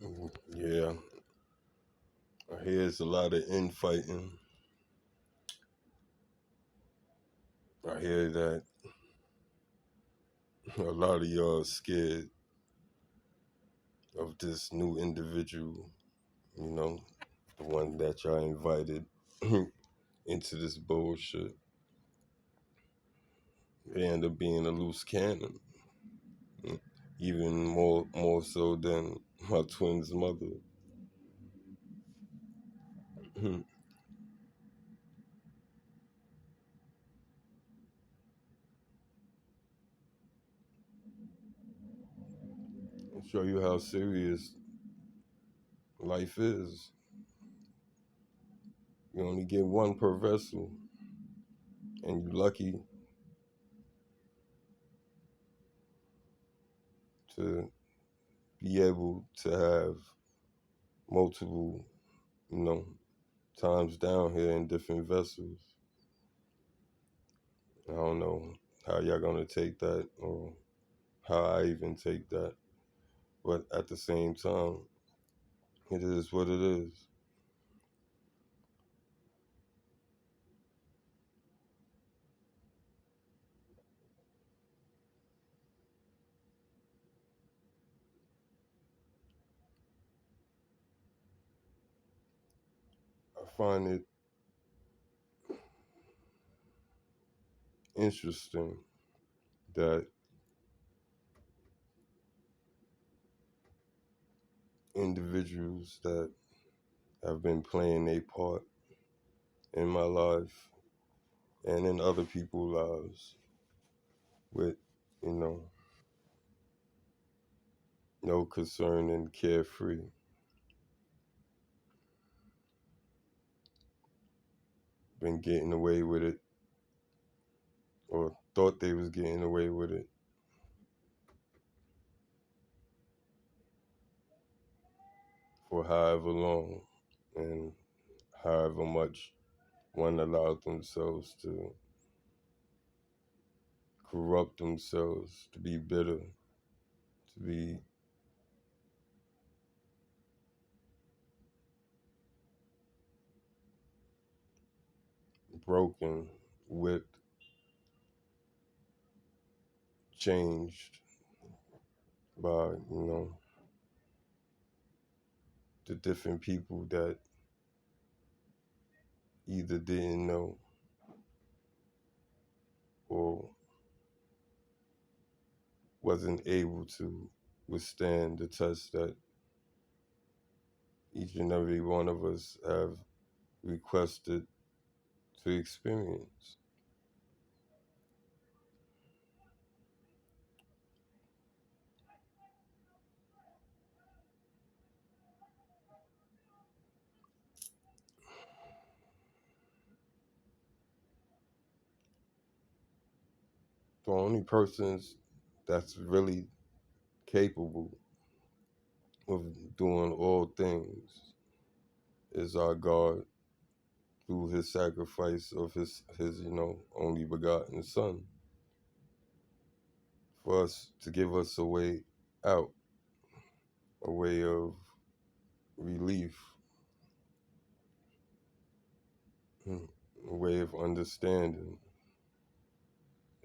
Yeah, I hear it's a lot of infighting. I hear that a lot of y'all are scared of this new individual, you know, the one that y'all invited into this bullshit. They end up being a loose cannon, even more so than my twin's mother. I'll show you how serious life is. You only get one per vessel, and you're lucky to be able to have multiple, you know, times down here in different vessels. I don't know how y'all gonna take that or how I even take that. But at the same time, it is what it is. I find it interesting that individuals that have been playing a part in my life and in other people's lives with, you know, no concern and carefree, been getting away with it or thought they was getting away with it for however long and however much one allowed themselves to corrupt themselves, to be bitter, to be broken, whipped, changed by, the different people that either didn't know or wasn't able to withstand the test that each and every one of us have requested to experience. The only persons that's really capable of doing all things is our God through his sacrifice of his only begotten son for us to give us a way out, a way of relief, a way of understanding.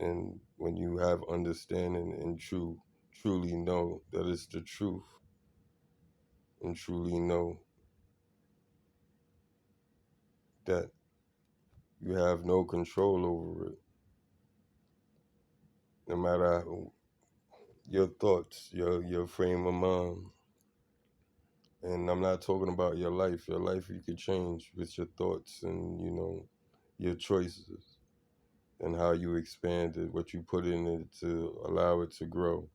And when you have understanding and truly know that it's the truth and truly know that you have no control over it, no matter your thoughts, your frame of mind. And I'm not talking about your life. Your life you could change with your thoughts and, your choices and how you expand it, what you put in it to allow it to grow.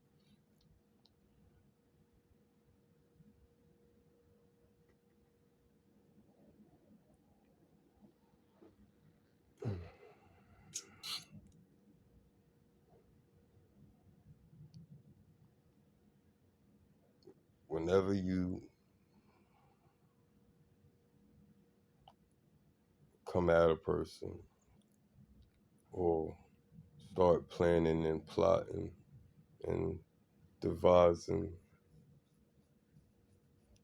Whenever you come at a person or start planning and plotting and devising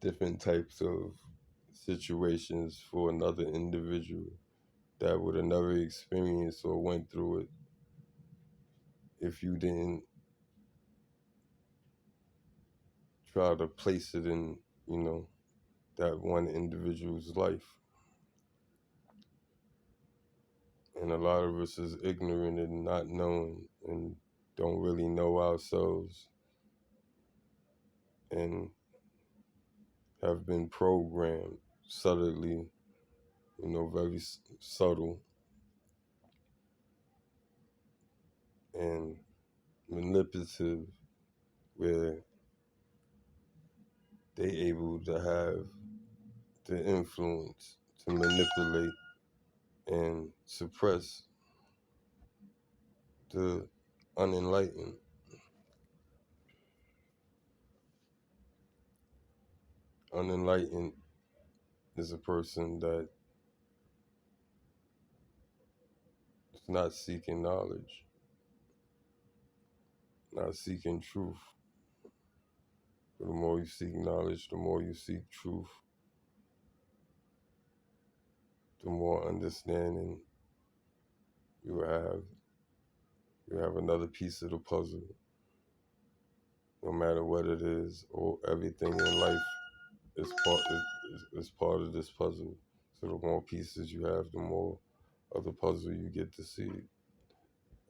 different types of situations for another individual that would have never experienced or went through it if you didn't try to place it in, you know, that one individual's life. And a lot of us is ignorant and not knowing and don't really know ourselves and have been programmed subtly, very subtle and manipulative, where they able to have the influence to manipulate and suppress the unenlightened. Unenlightened is a person that is not seeking knowledge, not seeking truth. But the more you seek knowledge, the more you seek truth, the more understanding you have. You have another piece of the puzzle, no matter what it is, or everything in life is part of this puzzle. So the more pieces you have, the more of the puzzle you get to see,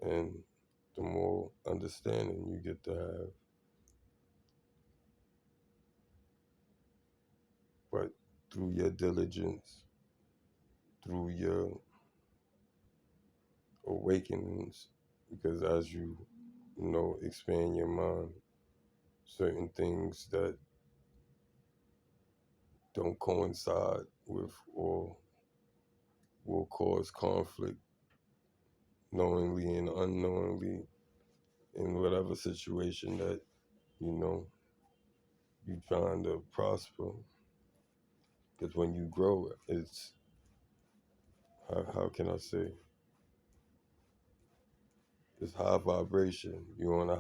and the more understanding you get to have. But through your diligence, through your awakenings, because as you expand your mind, certain things that don't coincide with or will cause conflict knowingly and unknowingly in whatever situation that you're trying to prosper. Because when you grow, it's how can I say? It's high vibration. You're on a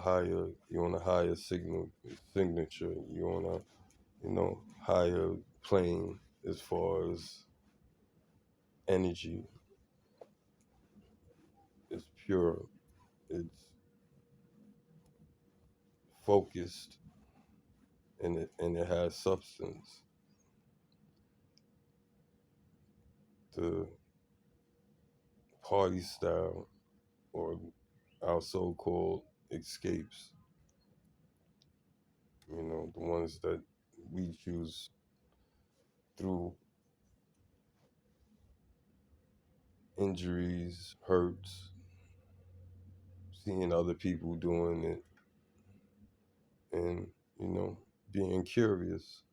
higher signature. You're on a higher plane as far as energy. It's pure. It's focused, and it has substance. The party style, or our so-called escapes, the ones that we choose through injuries, hurts, seeing other people doing it, and being curious.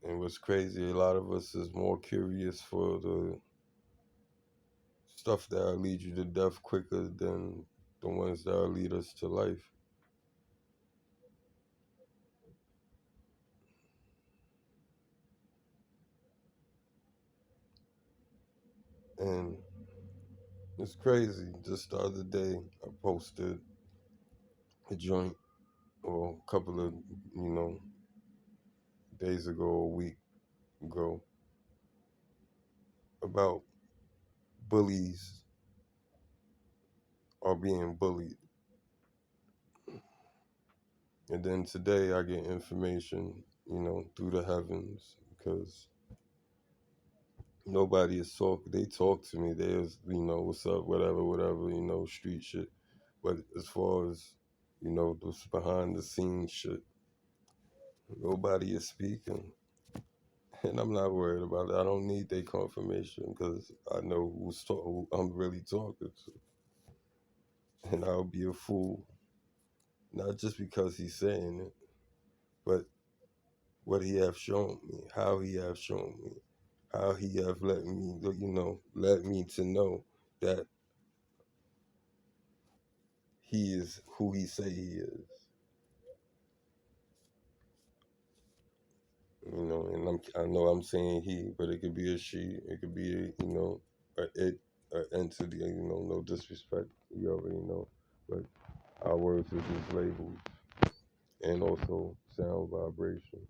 And what's crazy, a lot of us is more curious for the stuff that'll lead you to death quicker than the ones that'll lead us to life. And it's crazy. Just the other day, I posted a joint, or a couple of, days ago, a week ago, about bullies are being bullied. And then today I get information, through the heavens, because nobody is talking. They talk to me. There's, what's up, whatever, street shit. But as far as, this behind the scenes shit, nobody is speaking. And I'm not worried about it. I don't need their confirmation, because I know who I'm really talking to. And I'll be a fool, not just because he's saying it, but what he have shown me, how he have shown me, how he have let me to know that he is who he say he is. And I know I'm saying he, but it could be a she, it could be a it, a entity, no disrespect, you already know. but our words are just labels and also sound vibrations.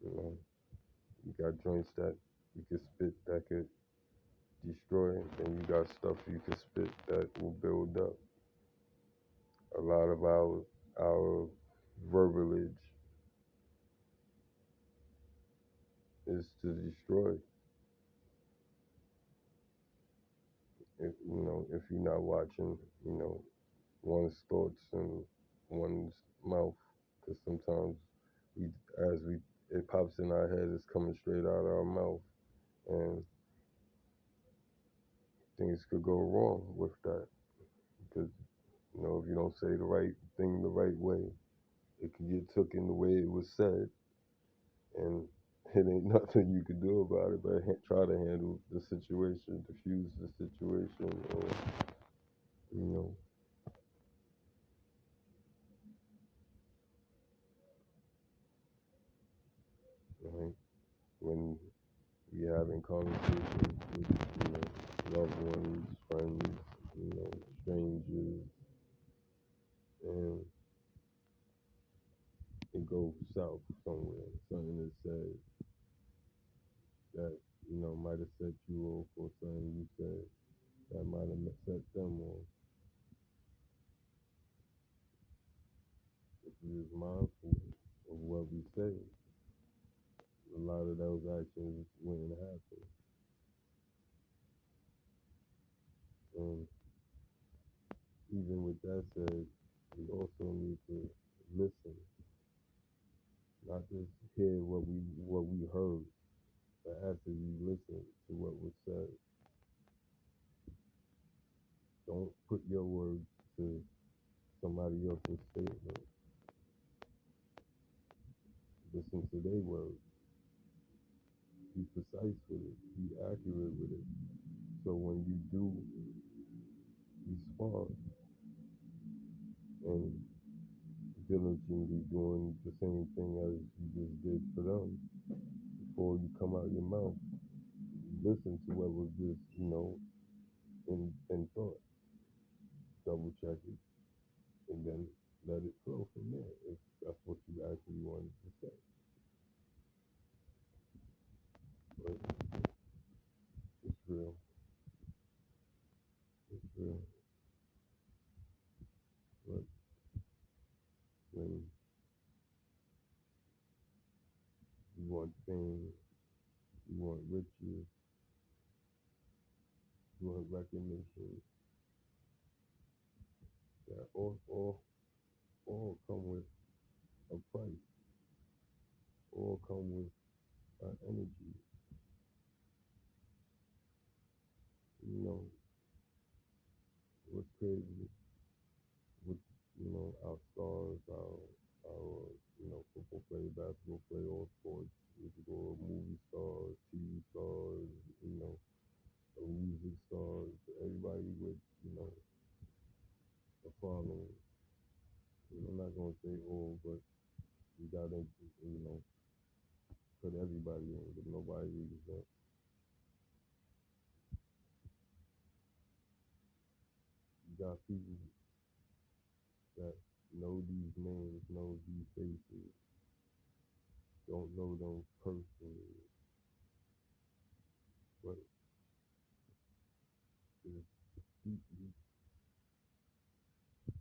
You know, you got joints that you can spit that could destroy, and you got stuff you can spit that will build up. A lot of our verbalage is to destroy. If if you're not watching, one's thoughts and one's mouth, because sometimes we, as we, it pops in our head, it's coming straight out of our mouth, and things could go wrong with that because if you don't say the right thing the right way, it could get taken the way it was said, and it ain't nothing you can do about it but try to handle the situation, diffuse the situation, or you know, right? When we having conversations with loved ones, friends, strangers, and it goes south somewhere. Something is said that might have set you off, or something you said that might have set them off. If we was mindful of what we say, a lot of those actions wouldn't happen. And even with that said, we also need to listen, not just hear what we heard, but after we listen to what was said. Don't put your words to somebody else's statement. Listen to their words. Be precise with it. Be accurate with it. So when you do respond and diligently doing the same thing as you just did for them, before you come out your mouth, listen to what was just, in thought. Double check it, and then let it flow from there if that's what you actually wanted to say. But it's real. It's real. But when you want fame, you want riches, you want recognition, that all come with a price, all come with energy. What's crazy with, our stars, our football player, basketball player, all sports, you could go movie stars, TV stars, music stars, everybody with, a following. I'm not gonna say all, but you gotta, put everybody in, but nobody exempt. You got people that know these names, know these faces, don't know them personally, but is deeply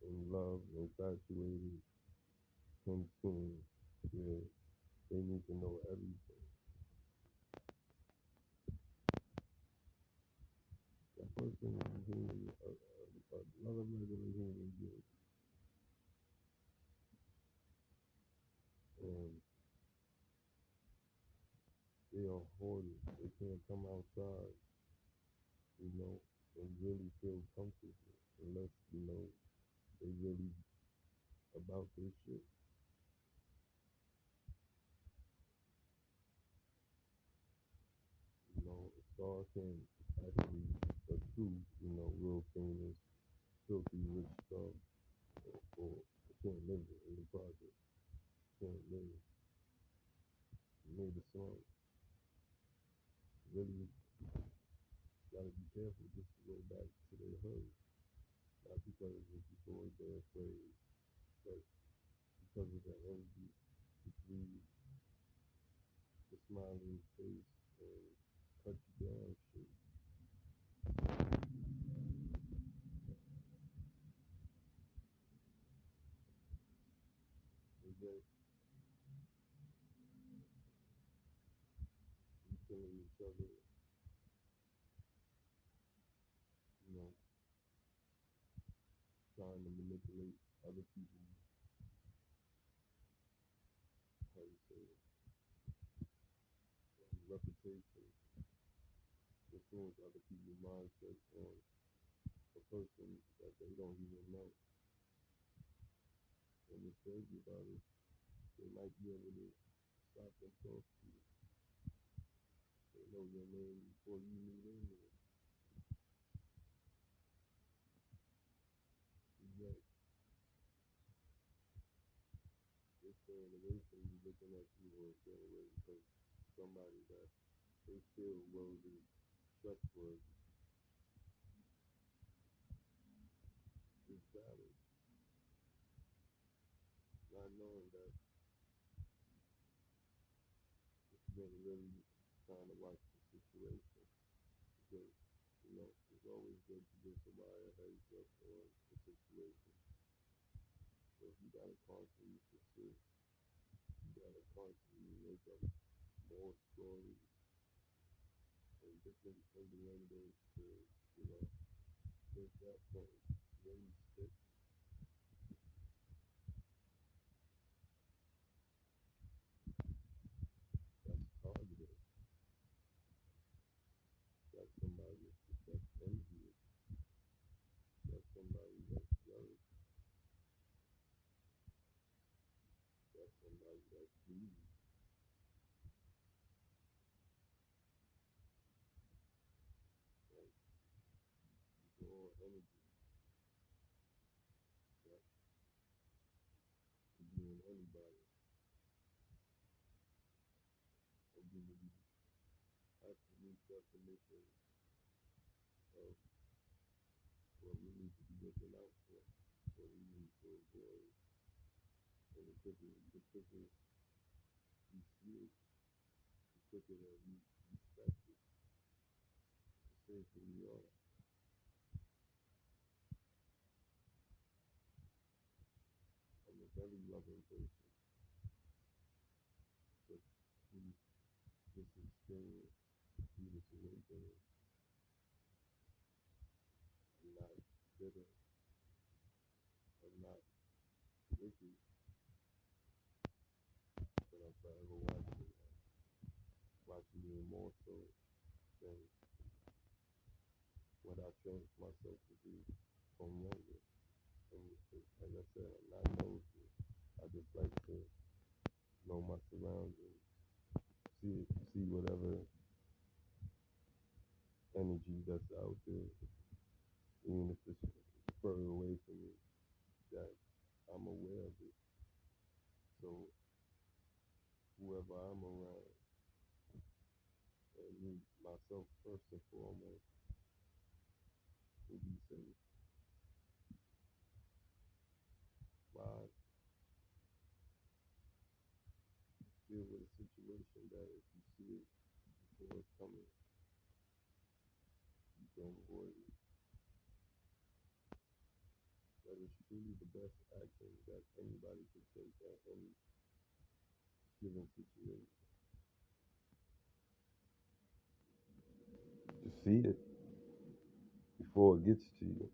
in love, infatuated, consumed. Yeah, they need to know everything. That person is a human, another regular human being, and they are hoarded. They can't come outside, and really feel comfortable unless, they really about this shit. A star can actually, a true, real famous, filthy rich star, or can't live in the project, can't live. Made a song. Really gotta be careful just to go back to their hood. because of people they're afraid, but because of the energy, it's really the smiling face and cut you down shit. And yet we killing each other, you know, trying to manipulate other people's, how you say it, reputation, influence other people's mindset on a person that they don't even know. And what's crazy about it, they might be able to stop themselves from you. They know your name before you knew their name. And yet, they're staying away from you, looking at you, or staying away because somebody that they feel worthy, trustworthy, is valid. Not knowing that it's been really trying to watch the situation. Because, you know, it's always good to give somebody a heads up on the situation. So if you gotta constantly persist, you gotta constantly make up more stories and different innuendos to, you know, make that point really stick. That's targeted. That's somebody that's envious. That's somebody that's jealous. That's somebody that's greedy. Like, it's all energy that could be in anybody. And give you the absolute definition of what we need to be looking out for, what we need to avoid. And the quicker you see it, the quicker that you respect it, the safer you are. I'm a very loving person, but through this experience, through this awakening, I'm not bitter, I'm not wicked, but I'm forever watching you more so than what I trained myself to do from younger. And as I said, I'm not nosy. I just like to know my surroundings, see whatever energy that's out there, even if it's further away from me, that I'm aware of it. So whoever I'm around, and me, myself first and foremost, will be safe. Why deal with a situation that if you see it before it's coming, you can avoid it? That is truly the best action that anybody can take at any given situation. To see it before it gets to you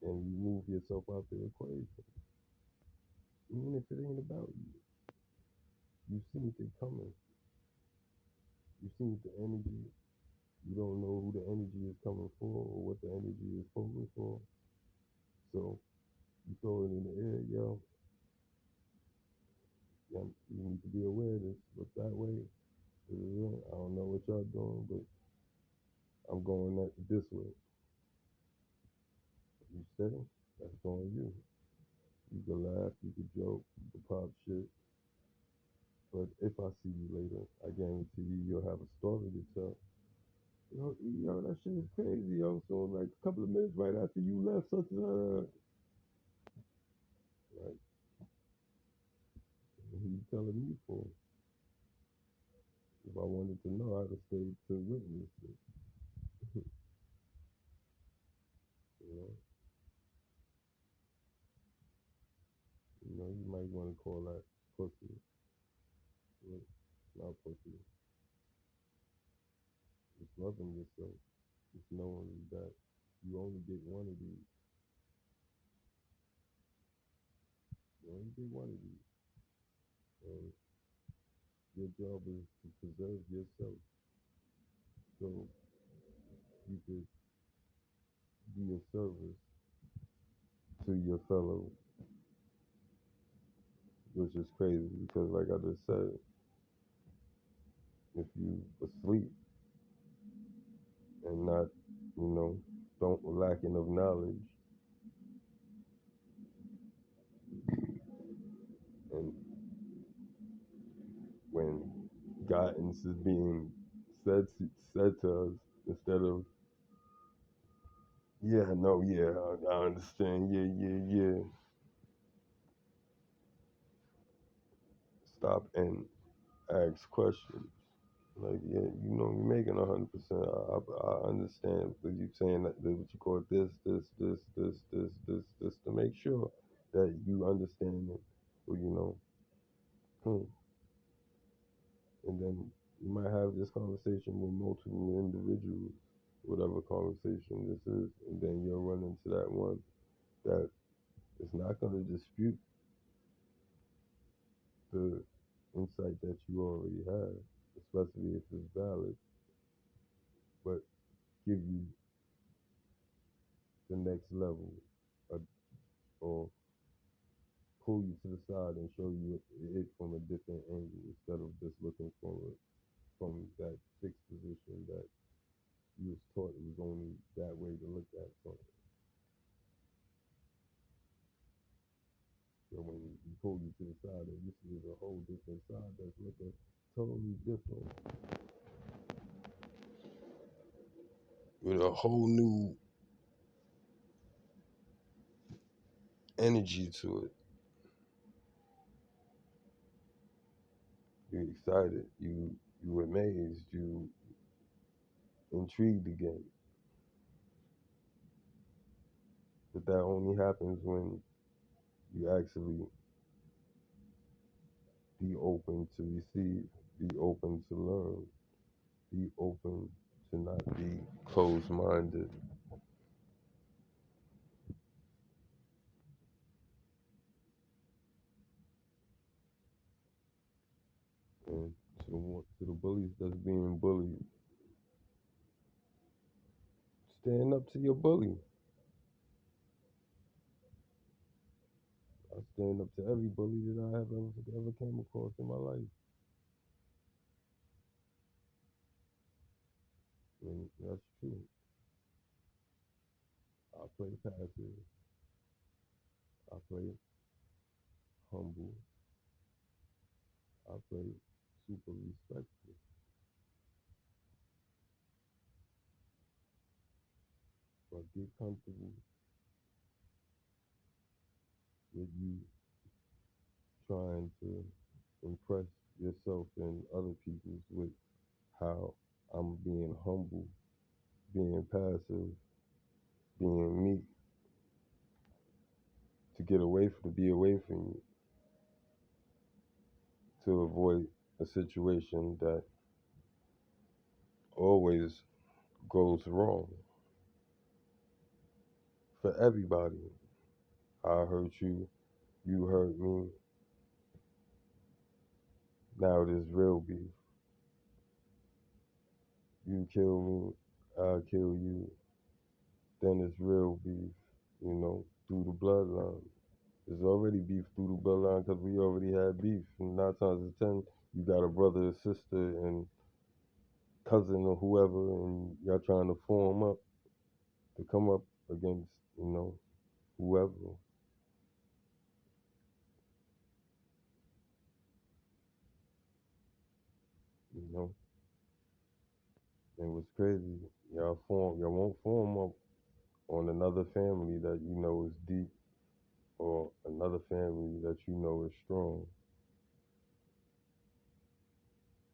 and you move yourself out the equation. Even if it ain't about you, you've seen it coming. You've seen the energy. You don't know who the energy is coming for or what the energy is posing for. So you throw it in the air, yo, yeah, you need to be aware of this. Look that way. I don't know what y'all doing, but I'm going this way. You steady? That's on you. You can laugh, you can joke, you can pop shit. But if I see you later, I guarantee you you'll have a story to tell. Yo, that shit is crazy, yo. So like a couple of minutes right after you left, such like, what are you telling me for? If I wanted to know, I'd have stayed to witness it. You know, you might want to call that pussy. But it's not pussy. It's loving yourself. It's knowing that you only get one of these. You only get one of these. And your job is to preserve yourself so you could be of service to your fellow, which is crazy because, like I just said, if you asleep and not, don't lacking of knowledge, and when guidance is being said to us instead of yeah, no, yeah, I understand, yeah, yeah, yeah. Stop and ask questions. Like, yeah, you're making 100%. I understand, but you saying that what you call this, to make sure that you understand it, or hmm. And then you might have this conversation with multiple individuals, whatever conversation this is, and then you'll run into that one that is not going to dispute the insight that you already have, especially if it's valid, but give you the next level, uh, or pull you to the side and show you it from a different angle instead of just looking from that fixed position that you was taught it was only that way to look at something. So when you pull you to the side and you see there's a whole different side that's looking totally different with a whole new energy to it. You're excited, you amazed, you intrigued again. But that only happens when you actually be open to receive, be open to learn, be open to not be closed minded. And to the bullies that's being bullied, stand up to your bully. I stand up to every bully that I have ever came across in my life. And that's true. I play passive. I play humble. I play super respectful. But get comfortable with you trying to impress yourself and other people's with how I'm being humble, being passive, being meek to be away from you, to avoid a situation that always goes wrong for everybody. I hurt you, you hurt me, now it is real beef. You kill me, I kill you, then it's real beef, through the bloodline. There's already beef through the bloodline because we already had beef. And 9 times out of 10, you got a brother or sister and cousin or whoever, and y'all trying to form up to come up against, whoever, you know. And what's crazy, y'all won't form up on another family that you know is deep or another family that you know is strong.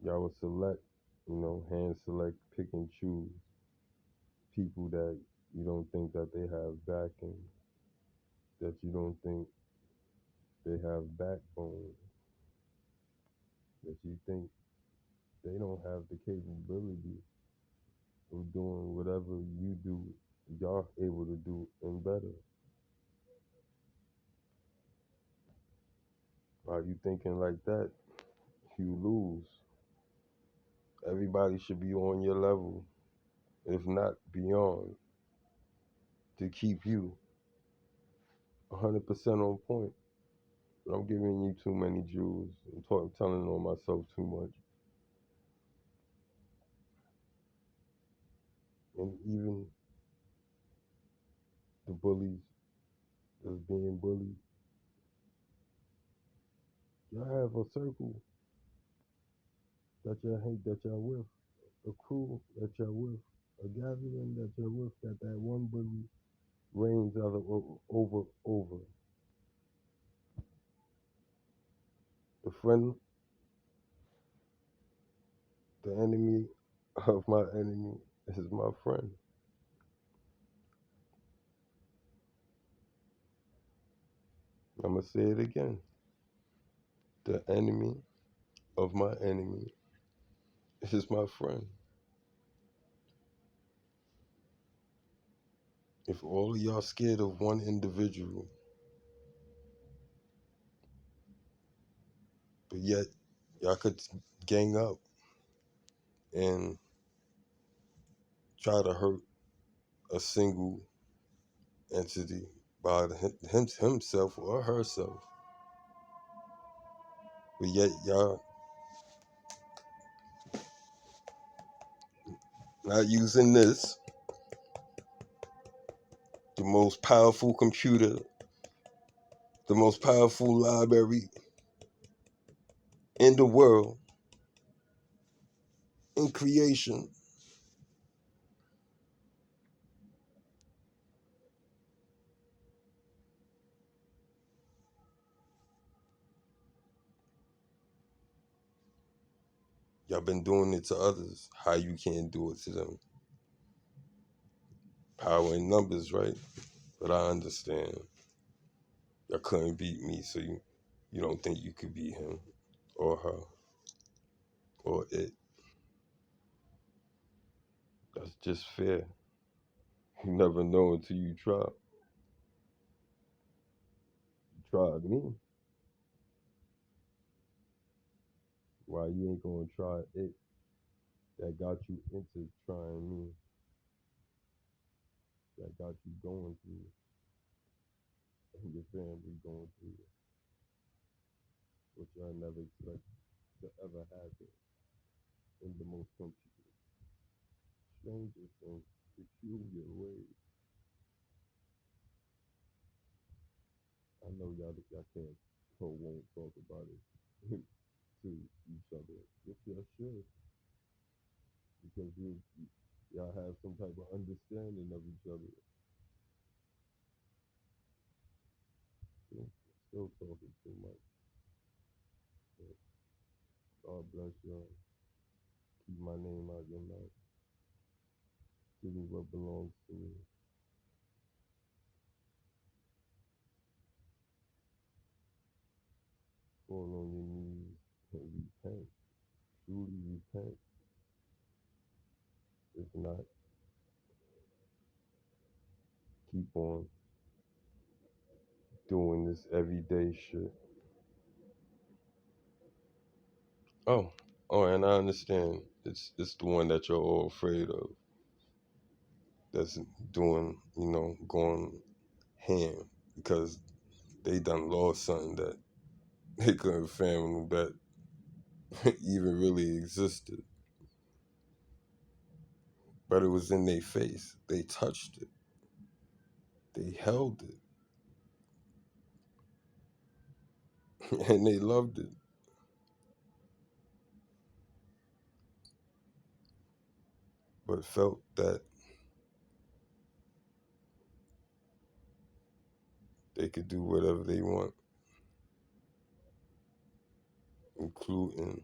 Y'all would select, hand select, pick and choose people that you don't think that they have backing, that you don't think they have backbone, that you think they don't have the capability of doing whatever you do, y'all able to do and better. While you thinking like that, you lose. Everybody should be on your level, if not beyond, to keep you 100% on point. But I'm giving you too many jewels. Telling on myself too much. And even the bullies that's being bullied, y'all have a circle that y'all hate, that y'all with, a crew that y'all with, a gathering that you're with, that one bully reigns out of over. The friend, the enemy of my enemy is my friend. I'm gonna say it again. The enemy of my enemy is my friend. If all of y'all scared of one individual, but yet y'all could gang up and try to hurt a single entity by himself or herself, but yet y'all not using this, the most powerful computer, the most powerful library in the world, in creation. Y'all been doing it to others. How you can't do it to them? Power in numbers, right? But I understand. Y'all couldn't beat me, so you don't think you could beat him or her or it. That's just fair. You never know until you try. You tried me. Why you ain't gonna try it that got you into trying me, that got you going through and your family going through what y'all never expect to ever happen in the most strangest and peculiar ways. I know y'all can't or won't talk about it to each other. Yes, y'all should, because y'all have some type of understanding of each other. You know, still talking too much. But God bless y'all. Keep my name out your mouth. Give me what belongs to me. Fall on your knees and repent. Truly repent. If not, keep on doing this everyday shit. Oh, and I understand. It's the one that you're all afraid of. That's doing, going ham because they done lost something that they couldn't fathom that even really existed. But it was in their face. They touched it. They held it. And they loved it. but felt that they could do whatever they want, including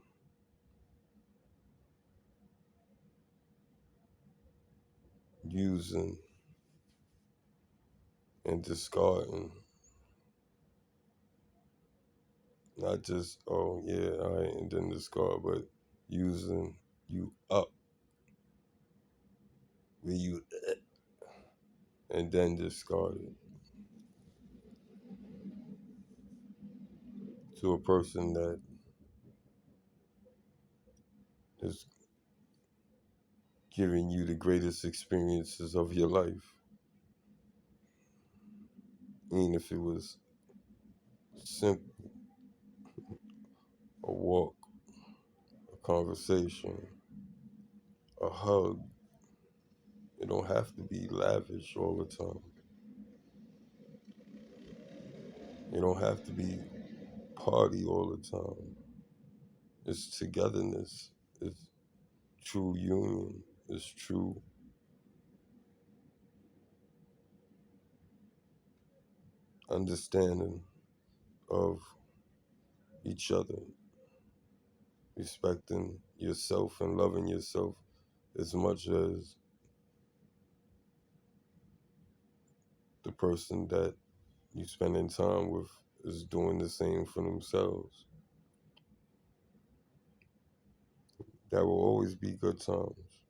using and discarding. Not just, oh yeah, all right, and then discard, but using you up where you and then discard it to a person that is giving you the greatest experiences of your life. Even if it was simple, a walk, a conversation, a hug. It don't have to be lavish all the time. It don't have to be party all the time. It's togetherness. It's true union. It's true understanding of each other, respecting yourself and loving yourself as much as the person that you spending time with is doing the same for themselves. That will always be good times.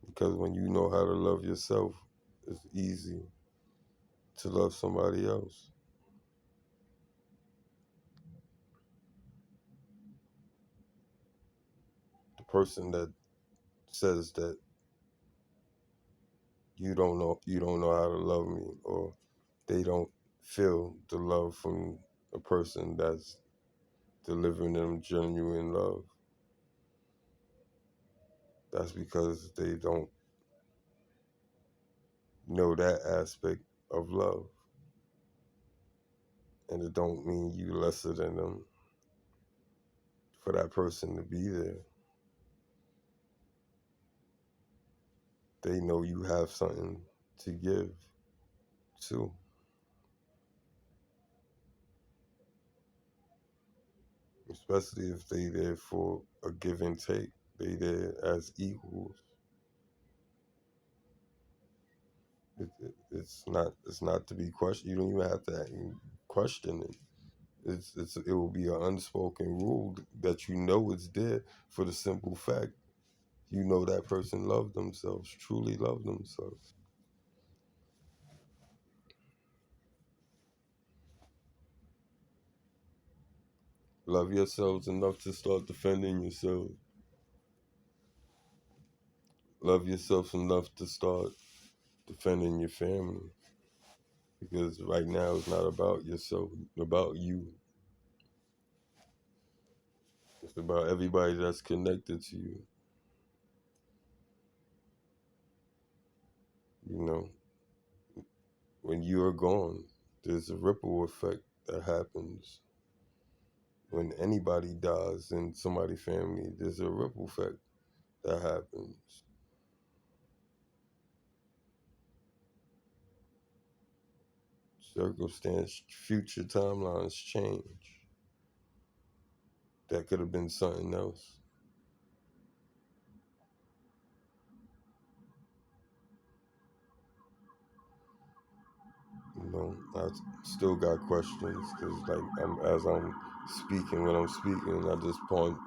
Because when you know how to love yourself, it's easy to love somebody else. The person that says that you don't know how to love me, or they don't feel the love from a person that's delivering them genuine love. That's because they don't know that aspect of love. And it don't mean you lesser than them for that person to be there. They know you have something to give too. Especially if they there for a give and take. They there as equals. It's not to be questioned. You don't even have to question it. It will be an unspoken rule that you know it's there for the simple fact you know that person loved themselves, truly loved themselves. Love yourselves enough to start defending yourself. Love yourself enough to start defending your family. Because right now it's not about yourself, it's about you. It's about everybody that's connected to you. You know, when you are gone, there's a ripple effect that happens. When anybody dies in somebody's family, there's a ripple effect that happens. Circumstance, future timelines change. That could have been something else. You know, I still got questions because, like, as I'm speaking, when I'm speaking, I just point,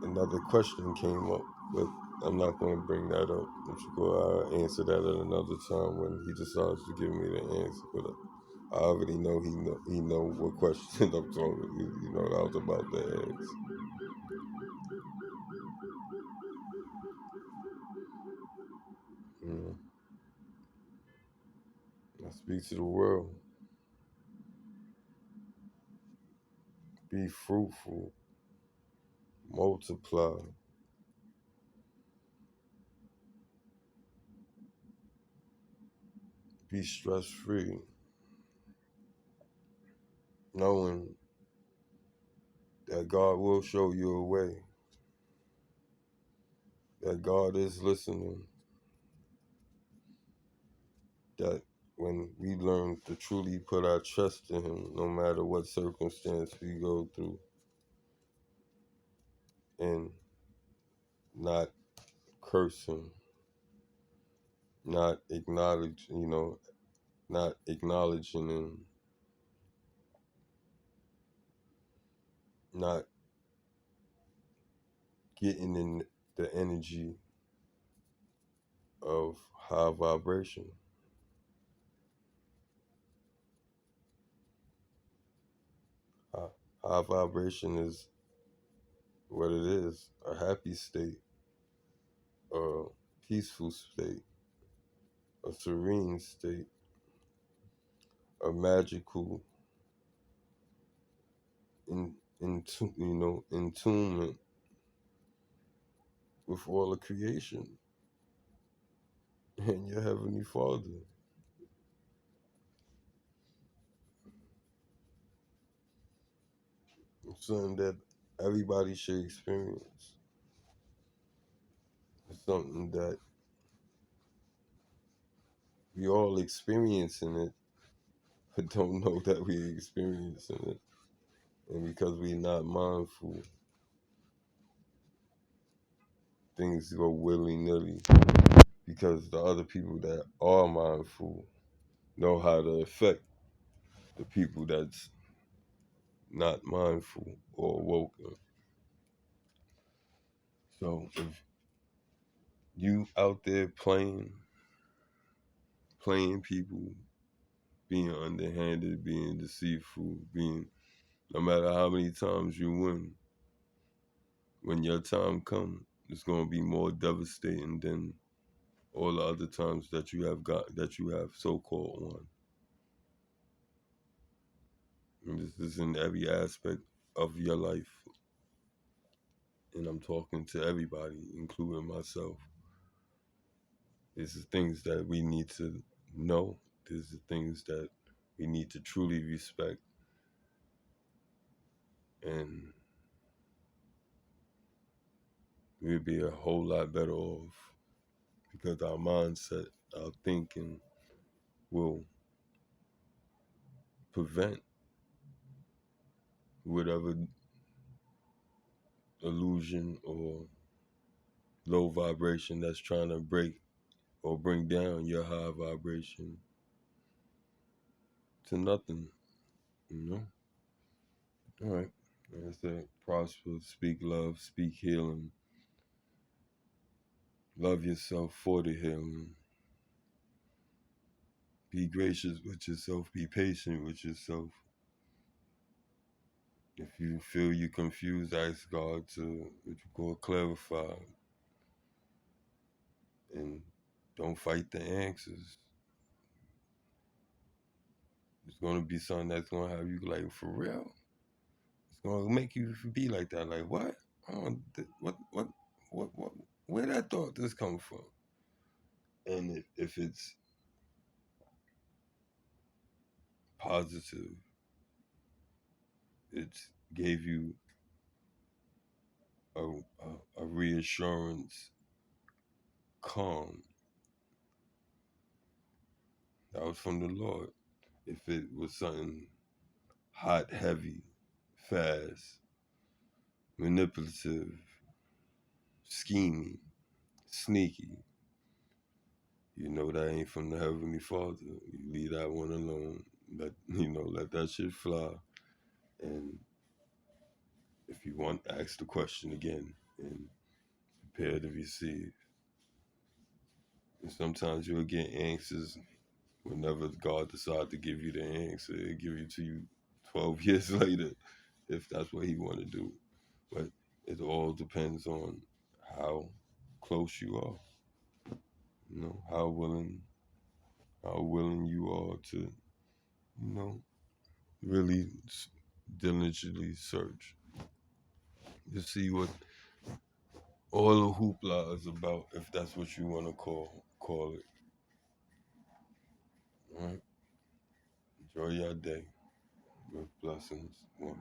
another question came up, but I'm not going to bring that up. I'll answer that at another time when he decides to give me the answer. But I already know he know what question I'm talking. That I was about to ask. I speak to the world. Be fruitful. Multiply. Be stress free. Knowing that God will show you a way, that God is listening, that when we learn to truly put our trust in Him, no matter what circumstance we go through, and not curse Him, not acknowledge, not acknowledging Him, not getting in the energy of high vibration. High vibration is what it is: a happy state, a peaceful state, a serene state, a magical entombment with all of creation and your Heavenly Father. It's something that everybody should experience. It's something that we all experiencing it, but don't know that we're experiencing it. And because we're not mindful, things go willy-nilly. Because the other people that are mindful know how to affect the people that's not mindful or woken. So if you out there playing people, being underhanded, being deceitful, no matter how many times you win, when your time comes, it's gonna be more devastating than all the other times that you have so-called won. And this is in every aspect of your life. And I'm talking to everybody, including myself. These are things that we need to know. These are things that we need to truly respect. And we'd be a whole lot better off because our mindset, our thinking will prevent whatever illusion or low vibration that's trying to break or bring down your high vibration to nothing, you know? All right. Like I said, prosper, speak love, speak healing, love yourself for the healing. Be gracious with yourself, be patient with yourself. If you feel you're confused, ask God to go clarify. And don't fight the answers. It's gonna be something that's gonna have you like, for real. It's gonna make you be like that. Like, what? What? Where that thought this come from? And if it's positive, it gave you a reassurance, calm. That was from the Lord. If it was something hot, heavy, fast, manipulative, scheming, sneaky, you know that ain't from the Heavenly Father. You leave that one alone. Let that shit fly. And if you want, ask the question again and prepare to receive. And sometimes you'll get answers whenever God decides to give you the answer. He'll give it to you 12 years later if that's what He want to do. But it all depends on how close you are. How willing you are to, really diligently search to see what all the hoopla is about, if that's what you want to call it. All right. Enjoy your day with blessings. One.